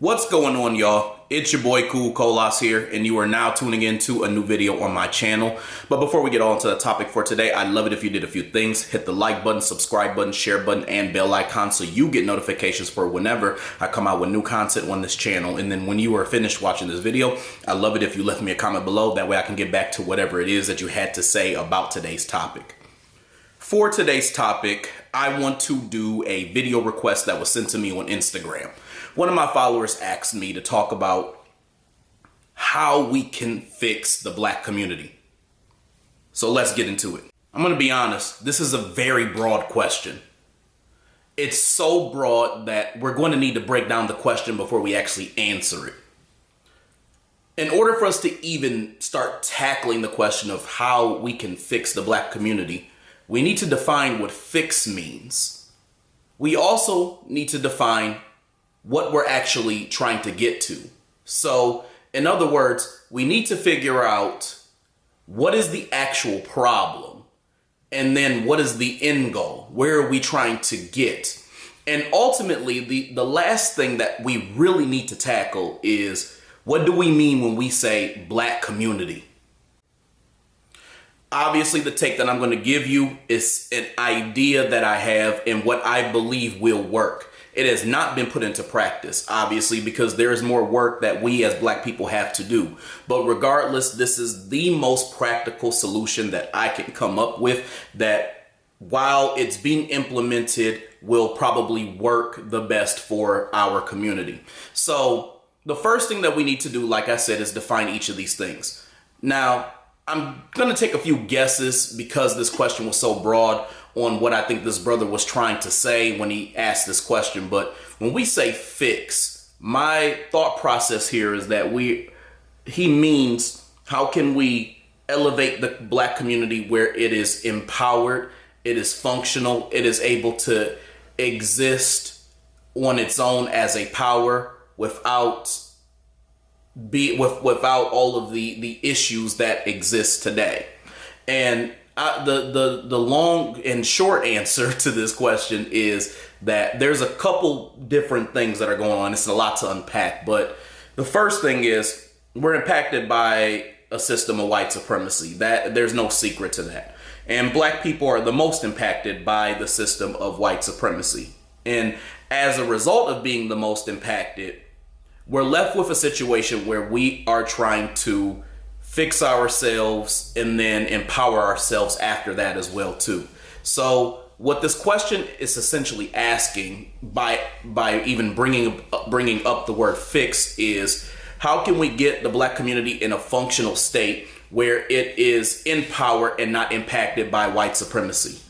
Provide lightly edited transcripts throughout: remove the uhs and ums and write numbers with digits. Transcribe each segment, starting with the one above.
What's going on, y'all? It's your boy Cool Colas here, and you are now tuning into a new video on my channel. But before we get on to the topic for today, I'd love it if you did a few things. Hit the like button, subscribe button, share button, and bell icon so you get notifications for whenever I come out with new content on this channel. And then when you are finished watching this video, I'd love it if you left me a comment below. That way I can get back to whatever it is that you had to say about today's topic. For today's topic, I want to do a video request that was sent to me on Instagram. One of my followers asked me to talk about how we can fix the Black community. So let's get into it. I'm going to be honest, this is a very broad question. It's so broad that we're going to need to break down the question before we actually answer it. In order for us to even start tackling the question of how we can fix the Black community, we need to define what fix means. We also need to define what we're actually trying to get to. So, in other words, we need to figure out what is the actual problem, and then what is the end goal? Where are we trying to get? And ultimately, the last thing that we really need to tackle is, what do we mean when we say Black community? Obviously, the take that I'm going to give you is an idea that I have and what I believe will work. It has not been put into practice, obviously, because there is more work that we as Black people have to do. But regardless, this is the most practical solution that I can come up with that, while it's being implemented, will probably work the best for our community. So the first thing that we need to do, like I said, is define each of these things. Now, I'm going to take a few guesses because this question was so broad on what I think this brother was trying to say when he asked this question. But when we say fix, my thought process here is that he means, how can we elevate the Black community where it is empowered, it is functional, it is able to exist on its own as a power without all of the issues that exist today. And the long and short answer to this question is that there's a couple different things that are going on. It's a lot to unpack, but the first thing is we're impacted by a system of white supremacy. That there's no secret to that. And Black people are the most impacted by the system of white supremacy. And as a result of being the most impacted, we're left with a situation where we are trying to fix ourselves and then empower ourselves after that as well too. So what this question is essentially asking by even bringing up the word fix is, how can we get the Black community in a functional state where it is in power and not impacted by white supremacy?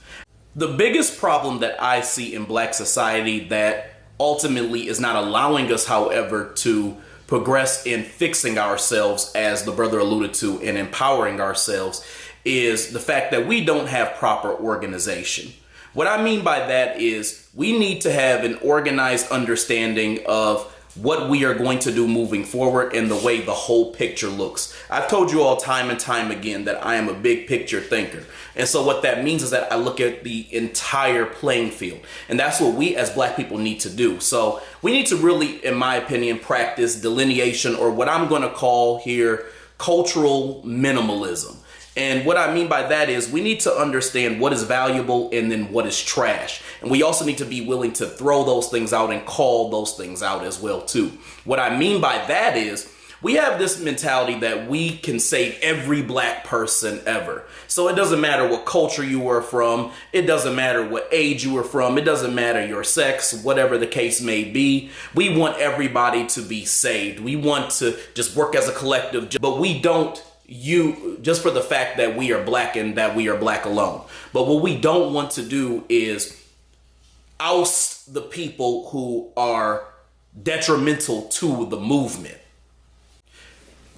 The biggest problem that I see in Black society that ultimately is not allowing us, however, to progress in fixing ourselves, as the brother alluded to, and empowering ourselves, is the fact that we don't have proper organization. What I mean by that is we need to have an organized understanding of what we are going to do moving forward and the way the whole picture looks. I've told you all time and time again that I am a big picture thinker. And so what that means is that I look at the entire playing field. And that's what we as Black people need to do. So we need to really, in my opinion, practice delineation, or what I'm going to call here cultural minimalism. And what I mean by that is we need to understand what is valuable and then what is trash. And we also need to be willing to throw those things out and call those things out as well too. What I mean by that is we have this mentality that we can save every Black person ever. So it doesn't matter what culture you are from. It doesn't matter what age you are from. It doesn't matter your sex, whatever the case may be. We want everybody to be saved. We want to just work as a collective, but we don't just for the fact that we are Black and that we are Black alone. But what we don't want to do is oust the people who are detrimental to the movement.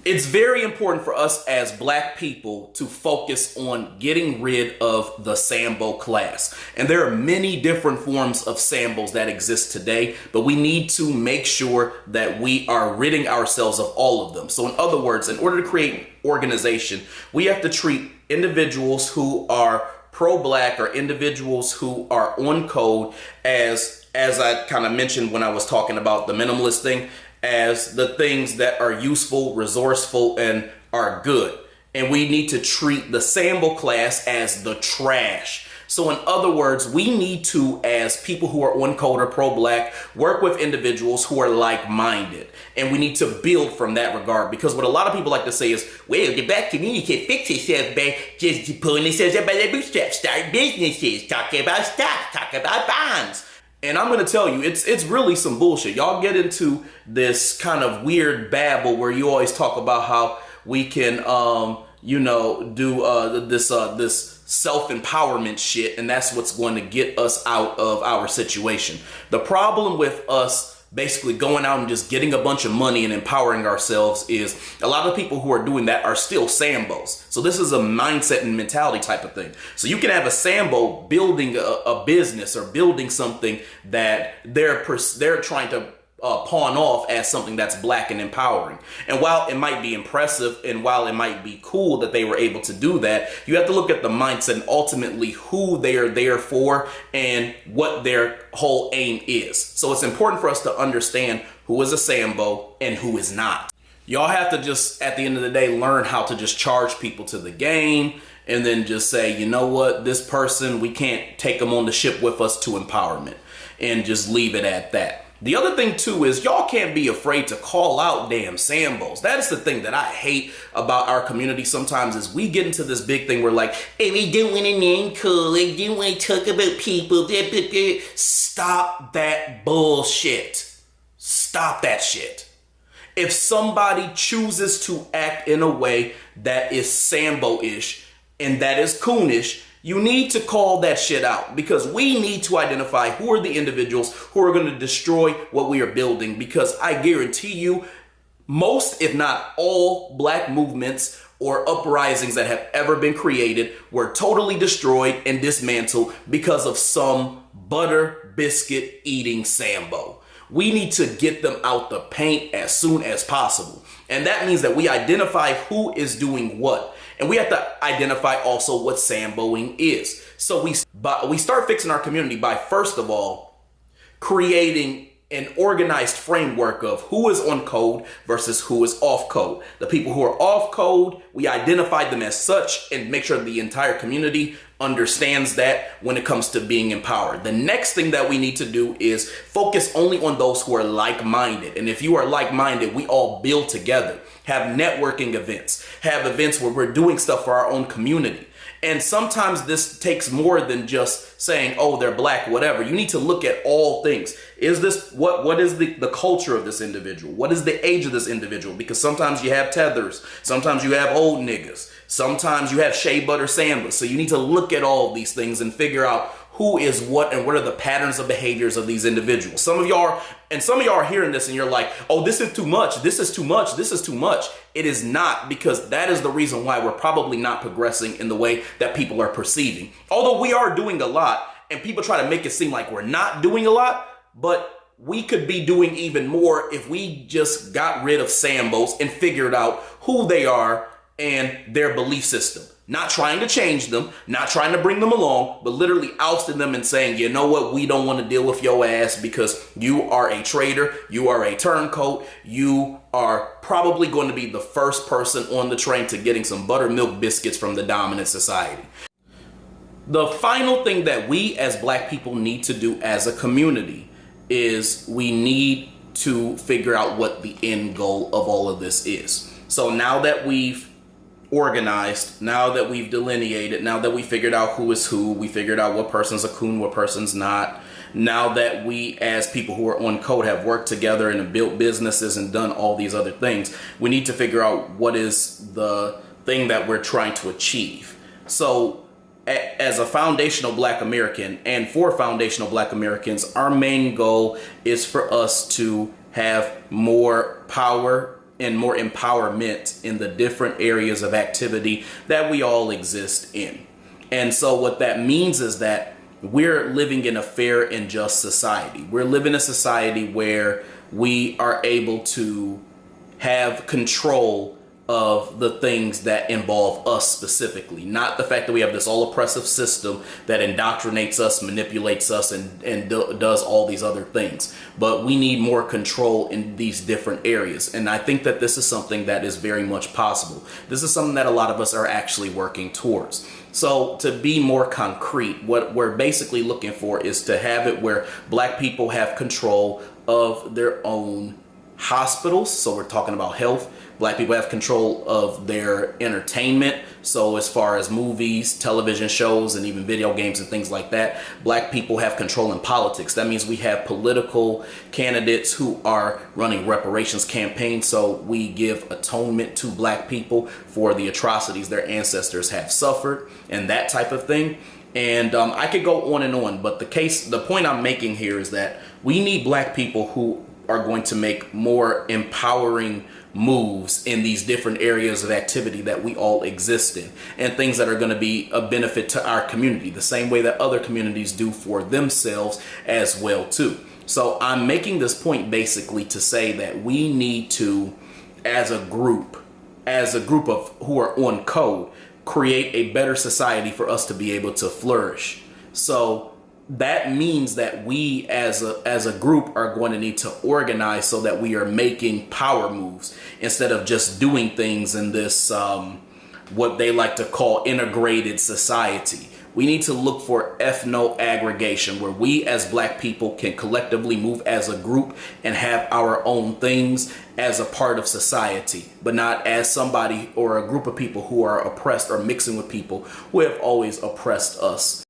It's very important for us as Black people to focus on getting rid of the Sambo class. And there are many different forms of Sambos that exist today, but we need to make sure that we are ridding ourselves of all of them. So in other words, in order to create organization, we have to treat individuals who are pro-Black or individuals who are on code as I kind of mentioned when I was talking about the minimalist thing, as the things that are useful, resourceful, and are good. And we need to treat the Sambo class as the trash. So in other words, we need to, as people who are on code or pro-black, work with individuals who are like-minded. And we need to build from that regard, because what a lot of people like to say is, well, the black community can fix itself by just pulling themselves up by their bootstraps, start businesses, talk about stocks, talk about bonds. And I'm going to tell you, it's really some bullshit. Y'all get into this kind of weird babble where you always talk about how we can, do this self-empowerment shit, and that's what's going to get us out of our situation. The problem with us basically going out and just getting a bunch of money and empowering ourselves is a lot of people who are doing that are still Sambos. So this is a mindset and mentality type of thing. So you can have a Sambo building a business or building something that they're trying to pawn off as something that's black and empowering. And while it might be impressive and while it might be cool that they were able to do that, you have to look at the mindset and ultimately who they are there for and what their whole aim is. So it's important for us to understand who is a Sambo and who is not. Y'all have to just, at the end of the day, learn how to just charge people to the game and then just say, you know what, this person, we can't take them on the ship with us to empowerment, and just leave it at that. The other thing too is y'all can't be afraid to call out damn Sambos. That is the thing that I hate about our community sometimes is we get into this big thing where like, hey, we don't want to name call, we don't want to talk about people. Stop that bullshit. Stop that shit. If somebody chooses to act in a way that is Sambo-ish and that is coonish, you need to call that shit out, because we need to identify who are the individuals who are going to destroy what we are building, because I guarantee you most, if not all, black movements or uprisings that have ever been created were totally destroyed and dismantled because of some butter biscuit eating Sambo. We need to get them out the paint as soon as possible. And that means that we identify who is doing what. And we have to identify also what Samboing is. So we start fixing our community by, first of all, creating an organized framework of who is on code versus who is off code. The people who are off code, we identify them as such and make sure the entire community understands that when it comes to being empowered. The next thing that we need to do is focus only on those who are like-minded. And if you are like-minded, we all build together. Have networking events, have events where we're doing stuff for our own community. And sometimes this takes more than just saying, oh, they're black, whatever. You need to look at all things. Is this, what is the culture of this individual? What is the age of this individual? Because sometimes you have tethers. Sometimes you have old niggas. Sometimes you have shea butter sambas. So you need to look at all of these things and figure out who is what and what are the patterns of behaviors of these individuals. Some of y'all are hearing this and you're like, oh, this is too much. This is too much. This is too much. It is not, because that is the reason why we're probably not progressing in the way that people are perceiving. Although we are doing a lot and people try to make it seem like we're not doing a lot, but we could be doing even more if we just got rid of Sambos and figured out who they are and their belief system. Not trying to change them, not trying to bring them along, but literally ousting them and saying, you know what, we don't want to deal with your ass because you are a traitor, you are a turncoat, you are probably going to be the first person on the train to getting some buttermilk biscuits from the dominant society. The final thing that we as black people need to do as a community is we need to figure out what the end goal of all of this is. So now that we've organized, now that we've delineated, now that we figured out who is who, we figured out what person's a coon, what person's not, now that we as people who are on code have worked together and have built businesses and done all these other things, we need to figure out what is the thing that we're trying to achieve. So as a foundational black American, and for foundational black Americans, our main goal is for us to have more power and more empowerment in the different areas of activity that we all exist in. And so what that means is that we're living in a fair and just society. We're living in a society where we are able to have control of the things that involve us specifically, not the fact that we have this all oppressive system that indoctrinates us, manipulates us, and does all these other things. But we need more control in these different areas. And I think that this is something that is very much possible. This is something that a lot of us are actually working towards. So to be more concrete, what we're basically looking for is to have it where Black people have control of their own hospitals. So we're talking about health. Black people have control of their entertainment. So as far as movies, television shows, and even video games and things like that, Black people have control in politics. That means we have political candidates who are running reparations campaigns. So we give atonement to Black people for the atrocities their ancestors have suffered and that type of thing. And I could go on, but the point I'm making here is that we need Black people who are going to make more empowering moves in these different areas of activity that we all exist in, and things that are going to be a benefit to our community, the same way that other communities do for themselves as well too. So I'm making this point basically to say that we need to, as a group of who are on code, create a better society for us to be able to flourish. So that means that we as a group are going to need to organize so that we are making power moves instead of just doing things in this what they like to call integrated society. We need to look for ethno aggregation, where we as Black people can collectively move as a group and have our own things as a part of society, but not as somebody or a group of people who are oppressed or mixing with people who have always oppressed us.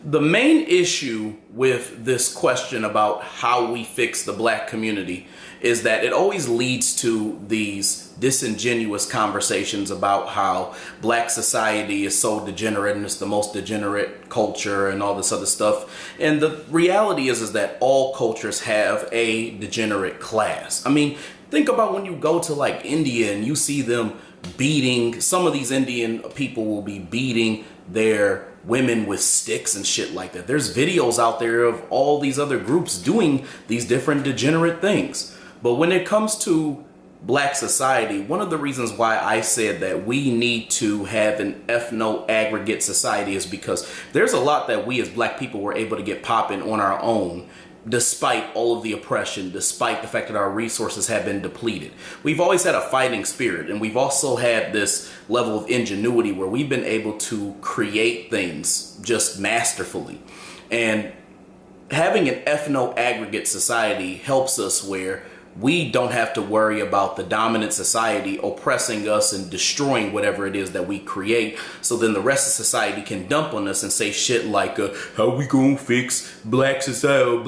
The main issue with this question about how we fix the Black community is that it always leads to these disingenuous conversations about how Black society is so degenerate and it's the most degenerate culture and all this other stuff. And the reality is that all cultures have a degenerate class. I mean, think about when you go to like India and you see them beating, some of these Indian people will be beating their women with sticks and shit like that. There's videos out there of all these other groups doing these different degenerate things. But when it comes to Black society, one of the reasons why I said that we need to have an ethno aggregate society is because there's a lot that we as Black people were able to get popping on our own, despite all of the oppression, despite the fact that our resources have been depleted. We've always had a fighting spirit, and we've also had this level of ingenuity where we've been able to create things just masterfully. And having an ethno aggregate society helps us where we don't have to worry about the dominant society oppressing us and destroying whatever it is that we create. So then the rest of society can dump on us and say shit like, how we gonna fix Black society?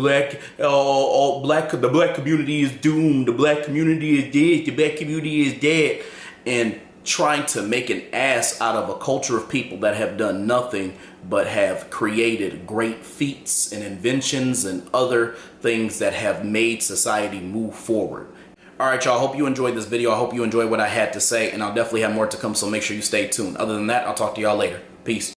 The Black community is doomed. The Black community is dead. The Black community is dead. And trying to make an ass out of a culture of people that have done nothing but have created great feats and inventions and other things that have made society move forward. All right, y'all, hope you enjoyed this video. I hope you enjoyed what I had to say, and I'll definitely have more to come, so make sure you stay tuned. Other than that, I'll talk to y'all later. Peace.